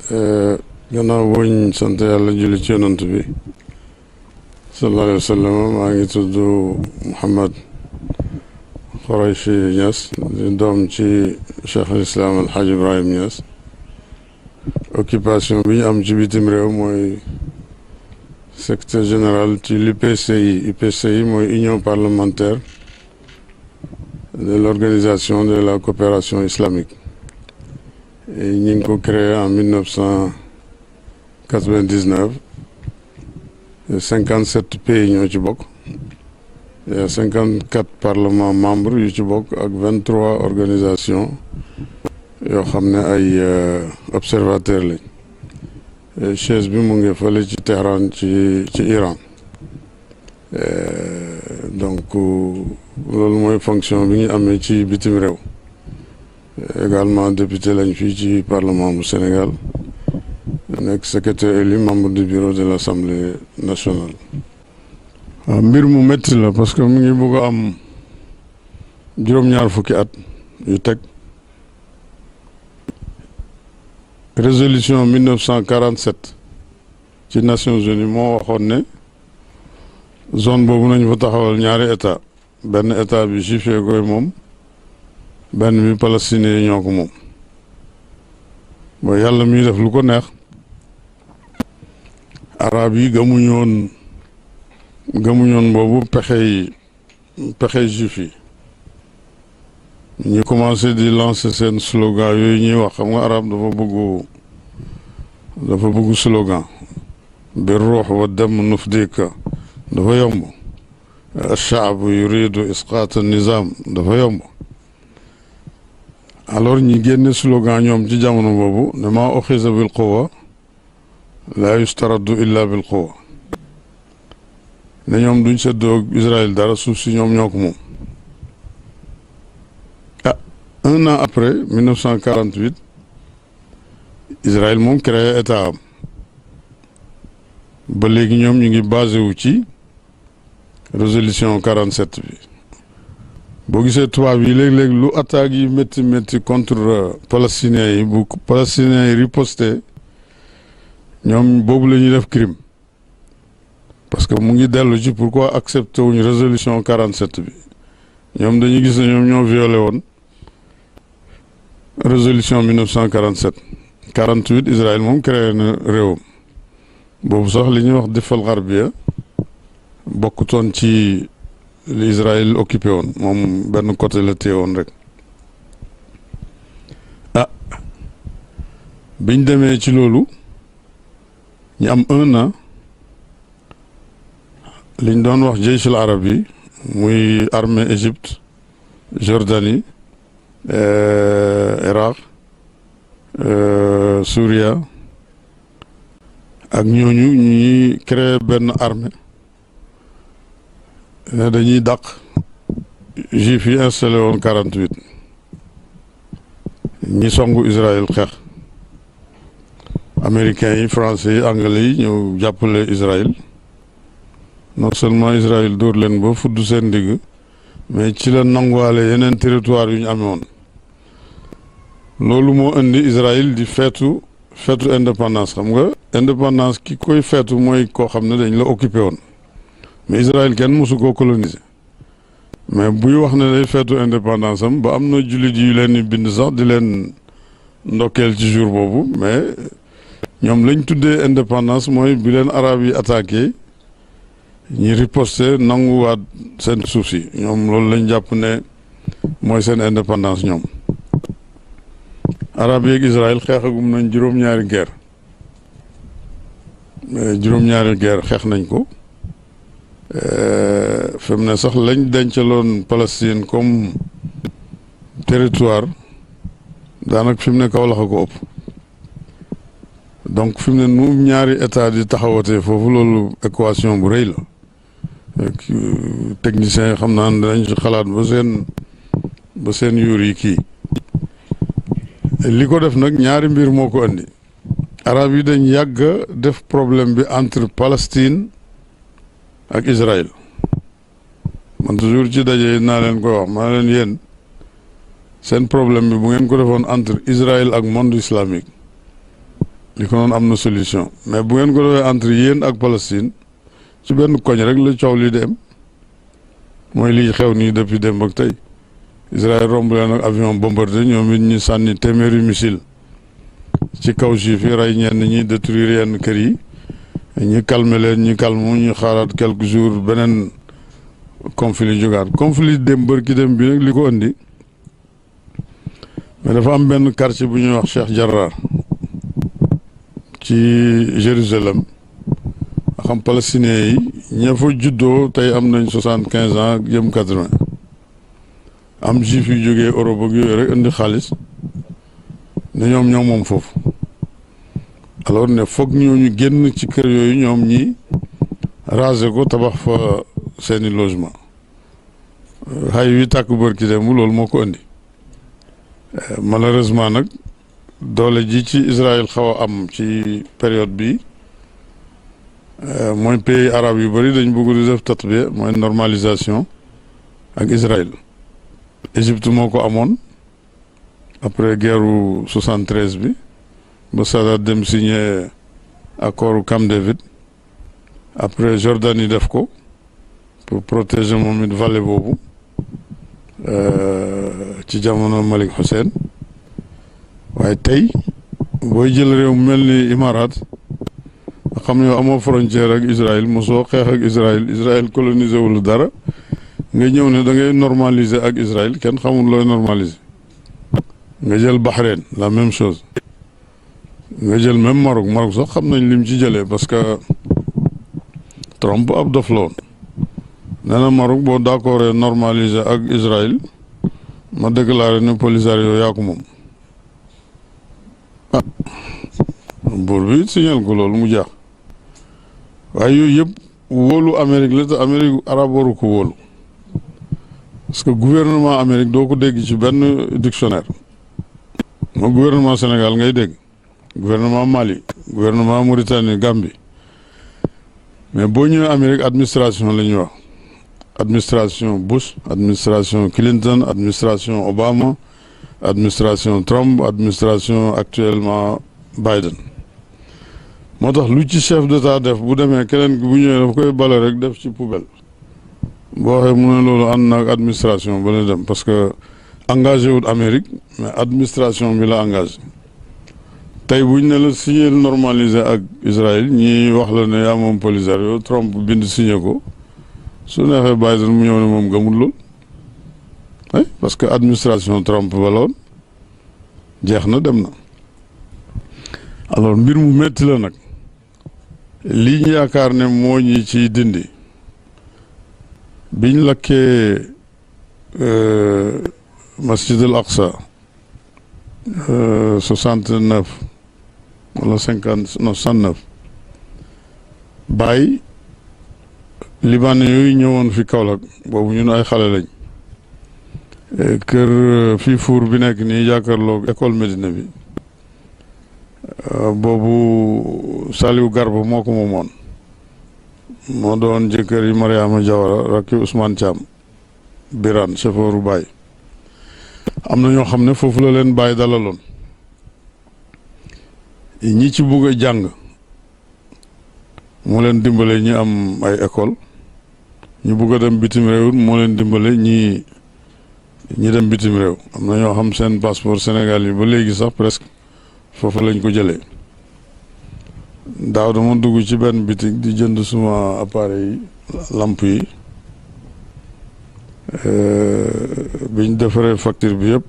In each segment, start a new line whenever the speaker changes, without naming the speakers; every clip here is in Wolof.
gannaaw buñ sant yàlla julli ci yonant bi sallallahu alayhi wa sallam, maa ngi tudd Mouhamed Khouraychi Niass di doom ci Cheikh al Islam El Hadj Ibrahim Niass. Occupation bi ñu am ci bitim réew mooy secrétaire général ci l'UPCI. UPCI mooy Union parlementaire de l'organisation de la coopération islamique. ñi ngi ko créé en 1999. 57 pays ñoo ci bokk. Il y a 54 parlements membres yu ci bokk ak 23 organisations yoo xam ne ay observateurs lañ. chaise bi mu ngi fële ci Téhéran ci Iran. Donc loolu mooy fonction bi ñu amee ci bitim réew. Également député lañ fii ci parlement bu Sénégal, nekk secrétaire élu membre du bureau de l'Assemblée nationale. waaw mbir mu métti la parce que mu ngi bëgg a am juróom-ñaar fukki at yu teg. Résolution 1947 ci Nations Unies moo waxoon ne zone boobu nañ fa taxawal ñaari état, benn état bi juif yi koy moom, benn bi palestiniens yi ñoo ko moom. mooy yàlla muy def lu ko neex. arab yi gëmuñoon boobu pexe juif yi. ñu commencé di lancer seen slogan yooyu ñuy wax, xam nga arab dafa bëgg slogan bi ruux wa dem nufdika dafa yomb. alchaabu yuridu isqaat nizam dafa yomb. alors ñi génne slogan ñoom ci jamono boobu ne maa uxiza bil quwa la yustaraddu illa bil quwa, ne ñoom duñ seddoo Israël dara, suuf si ñoom ñoo ko moom. Un an après 1948 Israël moom créé état am. ba léegi ñoom ñu ngi basé wu ci résolution 47 bi. boo gisee tubaab yi léeg-léeg lu attaques yi métti contre palestiniens yi, bu palestiniens yi riposté ñoom boobu la ñuy def crime, parce que mu ngi dellu ci pourquoi accepté wuñu résolution 47 bi. ñoom dañuy gis ne ñoom ñoo violé woon résolution 1947. 48 Israël moom créé na réewam. boobu sax li ñuy wax difal xarbiya bokkutoon ci li Israël occupé woon, moom benn côté la téye woon rek. biñ demee ci loolu ñu am un an, liñ doon wax jeyshul arab yi muy armée Égypte, Jordanie, Irak, Souria ak ñooñu ñuy créé benn armée ne dañuy dàq juif yi installé woon 48. ñi songu Israël xeex. américains yi, français yi, anglais yi ñëw jàppale Israël. non seulement Israël dóor leen ba fudd seen ndigg, mais ci la nanguwaale yeneen territoire yu ñu amee woon. loolu moo indi Israël di feetu indépendance. xam nga indépendance ki koy feetu mooy koo xam ne dañ la occupé woon, mais Israël kenn mosu koo coloniser. mais buy wax ne day feetu indépendance am ba am na jullit yu leen di bind sax di leen ndokkeel ci jour boobu, mais ñoom lañ tuddee indépendance mooy bi leen arab yi attaqué ñi riposté nanguwaat seen suuf si. ñoom loolu lañ jàpp ne mooy seen indépendance ñoom. arab yeeg Israël xeexagum nañ juróom-ñaari guerre xeex nañ ko. fi mu ne sax lañ dencaloon Palestine comme territoire daanaka fi mu ne Kaolack a ko ëpp. donc fi mu ne nu ñaari état di taxawatee foofu, loolu équation bu rëy la. techniciens yi xam naa ne dañ ci xalaat ba seen yuur yi kii. li ko def nag ñaari mbir moo ko andi. arab yi dañ yàgg def problème bi entre Palestine ak Israël. man toujours ci daje naa leen koy wax, maa leen yéen seen problème bi bu ngeen ko defoon entre Israël ak monde islamique li ko noonu am na solution mais bu ngeen ko defee entre yéen ak Palestine ci benn koñ rek la coow li dem mooy lii xew nii depuis démb ak tey Israël romb leen ak avion bombardé ñoom it ñu sànni téeméeri missile ci kaw juif yi rey ñenn ñi détruire yenn kër yi ñi calmer leen ñi calme ñu xaaraat quelques jours beneen conflit jógaat conflit dem bërki dem bi nag li ko indi mais dafa am benn quartier bu ñuy wax Cheikh Jarrah ci Jérusalem xam palestiniens yi ña fa juddoo tey am nañ 75 ans jëm 80 am juif yu jógee Europe ak yooyu rek indi xaalis ne ñoom ñoo moom foofu alors ne foog ñooñu génn ci kër yooyu ñoom ñi raser ko tabax fa seeni logement xay wi tàkk bërki dem loolu moo ko indi malheureusement nag doole ji ci Israël xaw a am ci période bi mooy pays arabe yu bëri dañ bëgg di def tatbiya mooy normalisation ak Israël Égypte moo ko amoon après guerru 73 bi ba Sadat dem signé accord Camp David après Jordanie def ko pour protéger moom it vallée boobu ci jamono Malik Hussein waaye tey booy jël réew mel ni Imarat xam ne yow amoo frontière ak Israël mosoo xeex ak Israël colonisé wul dara nga ñëw ne da ngay normaliser ak Israël kenn xamul looy normaliser nga jël Bahreïn la même chose nga jël même Maroc sax xam nañ lim ci jëlee parce que Trump ab dof la woon nee na Maroc boo d'accord normaliser ak Israël ma déclaré ne Polisario yaa ko moom ah buur bi signal ko loolu mu jaax waaye yooyu yëpp wóolu Amérique la te Amérique arab waru ko wóolu parce que gouvernement Amérique doo ko dégg ci benn dictionnaire moo gouvernement Sénégal ngay dégg gouvernement Mali gouvernement Mauritanie Gambie mais boo ñëwee Amérique administration la ñuy wax administration Bush administration Clinton administration Obama administration Trump administration actuellement Biden moo tax lu ci chef d'état def bu demee keneen bu ñëwee daf koy bale rek def ci poubelle boo waxee mu ne loolu ànd na ak administration ba la dem parce que engagé wut Amérique mais administration bi la engagé tey buñ ne la signé normalisé ak Israël ñi wax la ne yaa moom Polisario Trump bind signé ko su neexee Biden mu ñëw ne moom gëmul lool ay parce que administration Trump ba la woon jeex na dem na alors mbir mu metti la nag lii ñu yaakaar ne moo ñi ci dindi biñ lakkee Masjid al Aqsa 69 wala 50 non 69 bàyyi libanais yooyu ñëwoon fi Kaolack boobu ñun ay xale lañ kër fii fuur bi nekk nii jàkkaarloog école Médina bi boobu Saliou Garba moo ko moomoon moo doon jëkkër yi Mariama Jawara rakki Ousmane Thiam Birane chauffeuru Baye am na ñoo xam ne foofu la leen Baye dalaloon ñi ci bugg a jàng moo leen dimbale ñi am ay école ñu bugg a dem bitim réew moo leen dimbale ñi dem bitim réew am na ñoo xam seen passeport Sénégal yi ba léegi sax presque foofu lañ ko jëlee daaw dama dugg ci benn bitig di jënd suma appareil yi lamp yi biñ defaree facture bi yëpp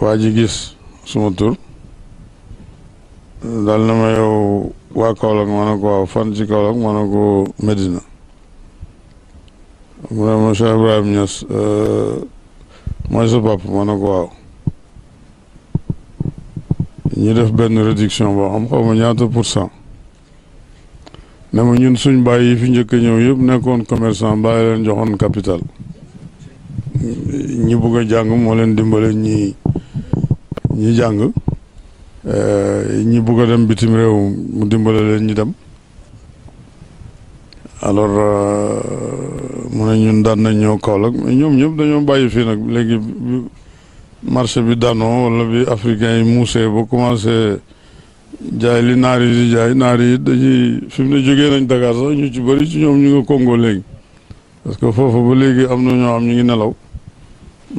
waa ji gis suma tur daal na ma yow waa Kaolack ma ne ko waaw fan ci Kaolack ma ne ko Medina mu ne ma Cheikh Ibrahim Niass mooy sa papa ma ne ko waaw ñu def benn réduction boo xam xaw ma ñaata %. ne ma ñun suñ bàyyi yi fi njëkk a ñëw yëpp nekkoon commerçant bàyyi leen joxoon capital ñi bëgg a jàng moo leen dimbale ñi jàng ñi bëgg a dem bitim réew mu dimbale leen ñi dem alors mu ne ñun daan nañ ñëw Kaolack mais ñoom ñëpp dañoo bàyyi fii nag léegi marché bi daanoo wala bi africain yi muusee ba commencé jaay li naar yi di jaay naar yi dañuy fi mu ne jógee nañ Dakar sax ñu ci bëri ci ñoom ñu nga Congo léegi parce que foofu ba léegi am na ñoo xam ñu ngi nelaw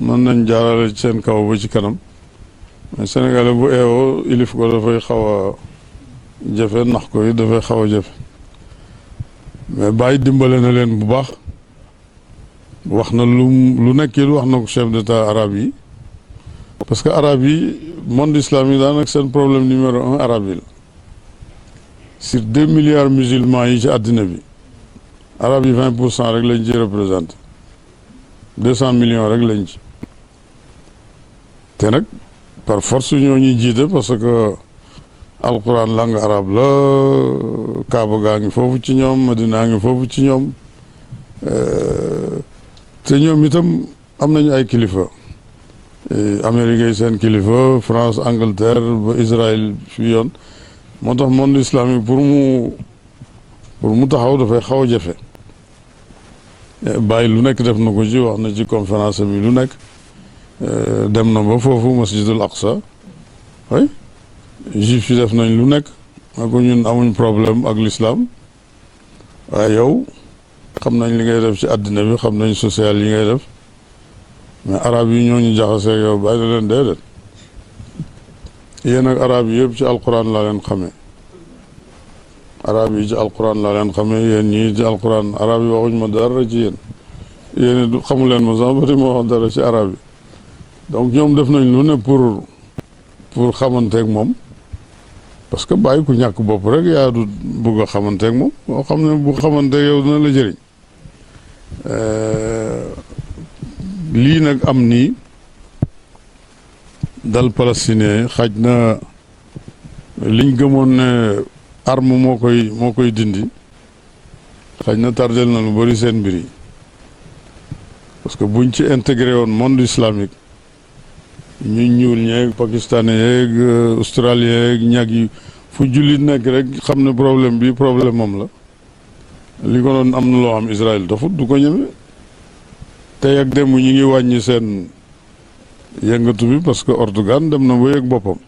mën nañ jaarale ci seen kaw ba ci kanam mais Sénégalais bu eewoo ilif ko dafay xaw a jafe nax ko yi dafay xaw a jafe mais bàyyi dimbale na leen bu baax wax na lu nekk it wax na ko chef d'état arabe yi parce que arabe yi monde islamique daanaka seen problème numéro un arabe yi la sur 2 milliards musulmans yi ci àddina bi arabe yi 20% rek lañ ci représenté 200 millions rek lañ ci te nag par force ñoo ñuy jiite parce que alquran langue arabe la Kaaba gaa ngi foofu ci ñoom Madina ngi foofu ci ñoom te ñoom itam am nañu ay kilifa Amérique yi seen kilifa France Angleterre ba Israël fii yoon moo tax monde islamique pour mu taxaw dafay xaw a jafe bàyyi lu nekk def na ko ci wax na ci conférence bi lu nekk dem na ba foofu masjidul aqsa way juif yi def nañ lu nekk ma ko ñun amuñ problème ak l'islam waaye yow xam nañ li ngay def ci àddina bi xam nañ social yi ngay def mais arab yi ñoo ñu jaxasee yow bàyyi na leen déedéet yéen ak arab yi yëpp ci alquran laa leen xamee arab yi ci alquran laa leen xamee yéen ñii ci alquran arab yi waxuñ ma dara ci yéen du xamu leen ma sax bari ma wax dara ci arab yi donc ñoom def nañ lu ne pour xamanteeg moom parce que bàyyi ku ñàkk bopp rek yaa du bëgg a xamanteeg moom moo xam ne bu xamanteeg yow dina la jëriñ lii nag am nii dal palestinien xaj na liñ gëmoon ne arme moo koy dindi xaj na tardel na lu bari seen mbir yi parce que buñ ci intégré woon monde islamique ñu ñuul ñeeg pakistanais yeeg australien yeeg ñag yi fu jullit nekk rek xam ne problème bi problème moom la li ko doon am na loo xam Israël dafut du ko ñeme tey ak démb ñi ngi wàññi seen yëngatu bi parce que Erdogan dem na ba yëg boppam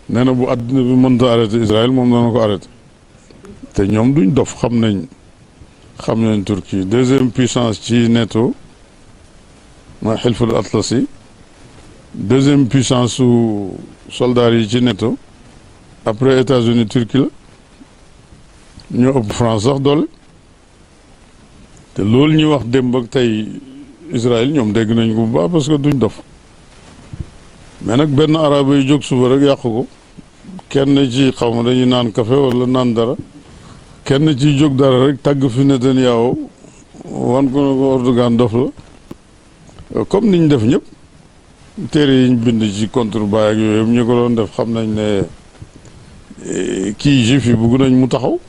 nee na bu àddina bi mënta arrêté Israël moom dana ko arrêté te ñoom duñ dof xam nañ Turquie deuxième puissance ci NATO mooy xilful atlasi deuxième puissance su soldats yi ci NATO après États-Unis Turquie la ñoo ëpp France sax doole te loolu ñuy wax démb ak tey Israël ñoom dégg nañ ko bu baax parce que duñ dof mais nag benn arabe yi jóg suba rek yàqu ko kenn ci xaw ma dañuy naan café wala naan dara kenn ci jóg dara rek tàgg fi Netanyahu wan ko ne ko Erdogan dof la comme niñ def ñëpp téere yiñ bind ci contre Baye ak yooyu ñu ko doon def xam nañ ne kii juif yi bugg nañ mu taxaw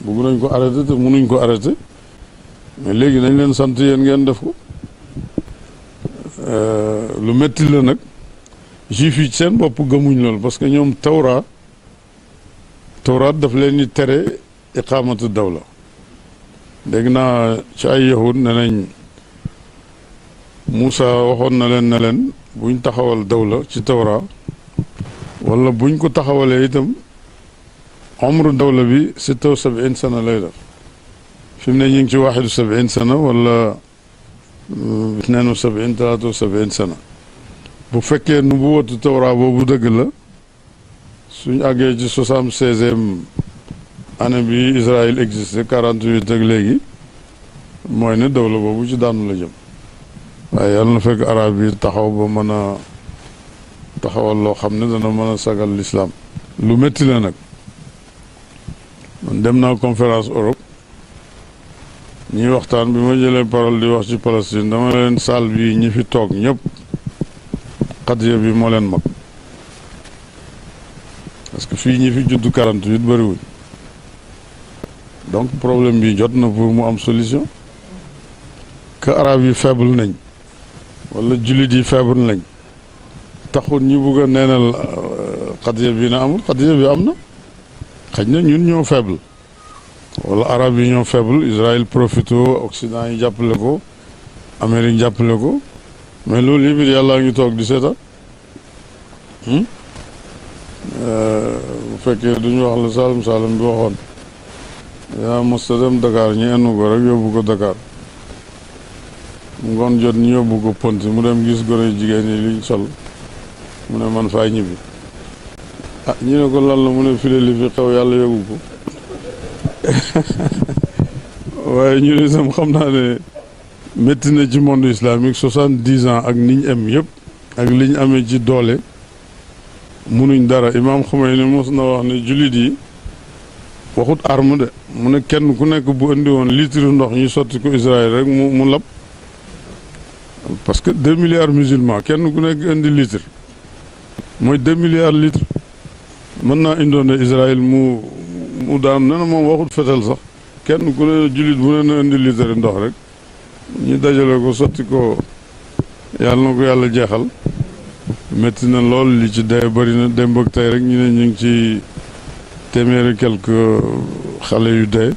bugg nañ ko arrêté te mënuñ ko arrêté mais léegi nañ leen sant yéen ngeen def ko lu metti la nag juif yi seen bopp gëmuñ loolu parce que ñoom tawraat daf leen di tere iqaamatu dawla dégg naa ci ay yahud ne nañ Moussa waxoon na leen ne leen buñ taxawal dawla ci tawra wala buñ ko taxawalee itam umru dawla bi 76 sana lay def fi mu ne ñu ngi ci 71 sana wala 72 73 sana bu fekkee nu bu watu tawra boobu dëgg la suñ àggee ci 76e année bi Israël existé 48 ak léegi mooy ne dawla boobu ci daanu la jëm waaye yàlla na fekk arab yi taxaw ba mën a taxawal loo xam ne dana mën a sagal l'islam lu métti la nag man dem naa conférence Europe ñuy waxtaan bi ma jëlee parole di wax ci Palestine dama leen salle bi ñi fi toog ñëpp xadiya bi moo leen mag parce que fii ñi fi judd 48 bëriwuñ donc problème bi jot na pour mu am solution que arab yi faible nañ wala jullit yi faible nañ taxul ñu bugg a neenal xadiya bi na amul xadiya bi am na xëy na ñun ñoo faible wala arab yi ñoo faible Israël profité Occident yi jàppale ko Amérique jàppale ko mais loolu yëpp it yàllaa ngi toog di seetaan bu fekkee duñu wax la Saalum Saalum bi waxoon yaa mos a dem Dakar ñu ennu ko rek yóbbu ko Dakar ngoon jot ñu yóbbu ko Ponti mu dem gis gone jigéen yi liñ sol mu ne man faay ñibbi ñu ne ko lan la mu ne file li fi xew yàlla yóbbu ko waaye ñu ne sam xam naa ne métti na ci monde islamique 70 ans ak niñ am yëpp ak liñ amee ci doole munuñ dara Imaam Khomeini mos na wax ne jullit yi waxut arme de mu ne kenn ku nekk bu indi woon litre ndox ñu sotti ko Israël rek mu lab parce que 2 milliards musulmans kenn ku nekk indi litre mooy 2 milliards litres mën naa indoone Israël mu daan ne na moom waxut fetal sax kenn ku ne jullit bu ne na indi litre ndox rek ñu dajale ko sotti ko yàlla na ko yàlla jeexal métti na lool li ci dee bëri na démb ak tey rek ñu ne ñu ngi ci téeméeri quelque xale yu dee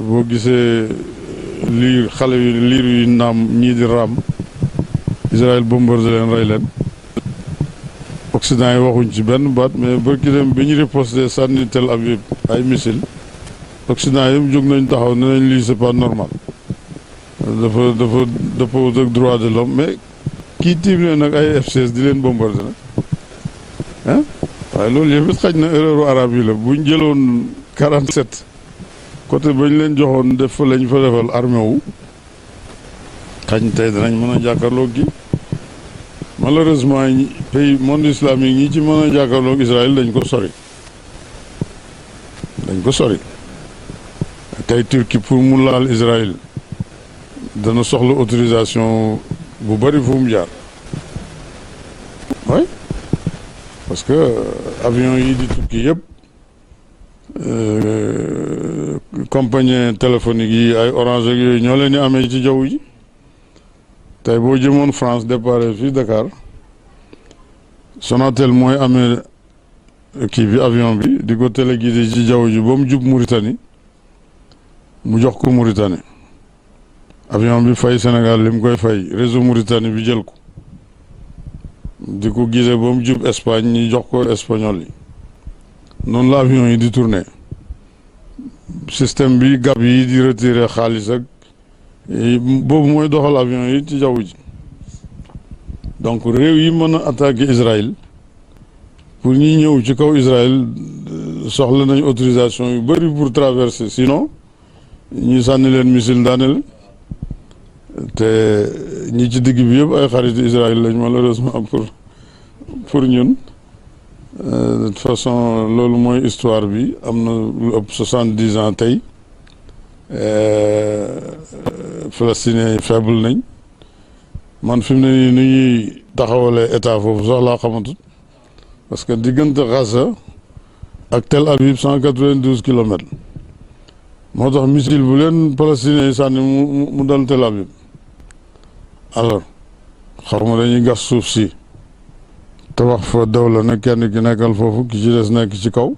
boo gisee liir yu naam ñii di raam Israël bombardé leen rey leen Occident yi waxuñ ci benn baat mais bërki dem bi ñu riposté sànni Tel Aviv ay missile Occident yi jóg nañ taxaw ne nañ lii c'est pas normal dafa dëppoo ak droit de l'homme mais kii tiim leen nag ay F-16 di leen bombardé nag ah waaye loolu yëpp it xaj na erreur arabe yi la buñ jëloon 47 côté bañ leen joxoon def fa lañ fa defal armée wu xañ tey danañ mën a jàkkaarloo gi malheureusement pays monde islamique ñi ci mën a jàkkaarloo Israël dañ ko sori tey Turquie pour mu laal Israël dana soxla autorisation bu bari fu mu jaar oui parce que avion yi di tukki yëpp compagnie téléphonique yi ay Orange ak yooyu ñoo leen di amee ci jaww ji tey boo jëmoon France départ fii Dakar Sonatel mooy amee kii bi avion bi di ko téléguidé ci jaww ji ba mu jub Mauritanie mu jox ko Mauritanie avion bi fay Sénégal li mu koy fay réseau Mauritanie bi jël ko di ko gisee ba mu jub Espagne ñi jox ko espagnol yi noonu la avion yi di tourné système bi gab yi di retiré xaalis ak boobu mooy doxal avion yi ci jaww ji donc réew yi mën a attaqué Israël pour ñi ñëw ci kaw Israël soxla nañ autorisation yu bëri pour traverser sinon ñu sànni leen missile daaneel te ñi ci digg bi yëpp ay xarit Israël lañ malheureusement pour ñun de toute façon loolu mooy histoire bi am na lu ëpp 70 ans tey Palestiniens yi faible nañ man fi mu ne nii nu ñuy taxawalee état foofu sax laa xamatut parce que diggante Gaza ak Tel Aviv 192 kilomètres moo tax missile bu leen Palestiniens yi sànni mu dal Tel Aviv alors xaw ma dañuy gas suuf si tabax fa dawla nag kenn ki nekkal foofu ki ci des nekk ci kaw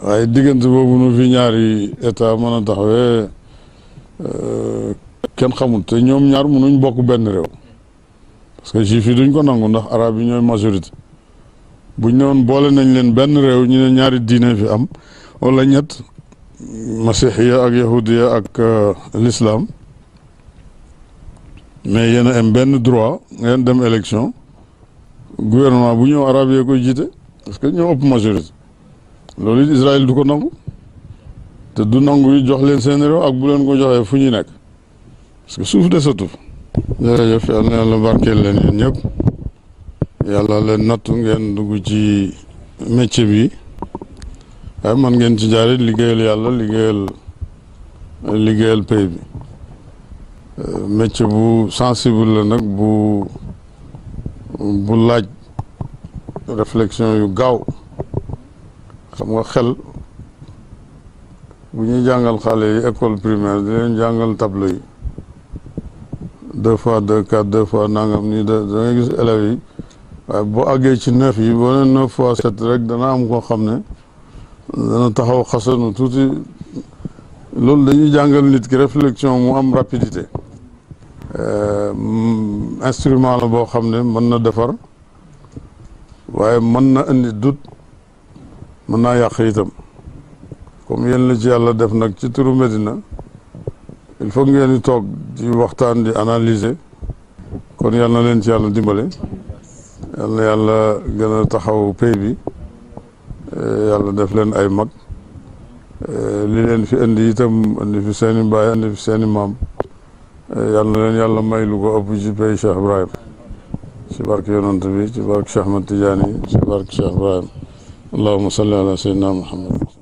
waaye diggante boobu nu fi ñaari état mën a taxawee kenn xamul te ñoom ñaar mënuñ bokk benn réew parce que juif yi duñ ko nangu ndax arab yi ñooy majorité buñ ne woon boole nañ leen benn réew ñu ne ñaari diine fi am wala ñett masihiya ak yahudiya ak l'islam mais yéen a am benn droit ngeen dem élection gouvernement bu ñëw arab yee koy jiite parce que ñoo ëpp majorité loolu it Israël du ko nangu te du nangu yi jox leen seen réew ak bu leen ko joxee fu ñuy nekk parce que suuf desatu fa. jërëjëf yal na yàlla barkeel leen yéen ñëpp yàlla leen nattu ngeen dugg ci métier bi waaye man ngeen ci jaaree liggéeyal yàlla liggéeyal pays bi métier bu sensible la nag bu laaj réflexion yu gaaw xam nga xel bu ñuy jàngal xale yi école primaire di leen jàngal tableau yi 2 fois 2 4 2 fois nangam nii da ngay gis élèves yi waaye boo àggee ci 9 yi boo nee 9 fois 7 rek dana am koo xam ne dana taxaw xasanu tuuti loolu dañuy jàngal nit ki réflexion mu am rapidité instrument la boo xam ne mën na defar waaye mën na indi dut mën naa yàq itam comme yéen la ci yàlla def nag ci turu Medina il faut ngeen di toog di waxtaan di analyser kon yal na leen ci yàlla dimbale yal na yàlla gën a taxaw pay bi yàlla def leen ay mag li leen fi indi itam indi fi seeni baay indi fi seeni maam yal na leen yàlla may lu ko ëpp ci pay Cheikh Ibrahim ci barke yonant bi ci barke Cheikh Ahmad Tidiane ci barke Cheikh Ibrahim allahumma salli ala sayyidina Muhammad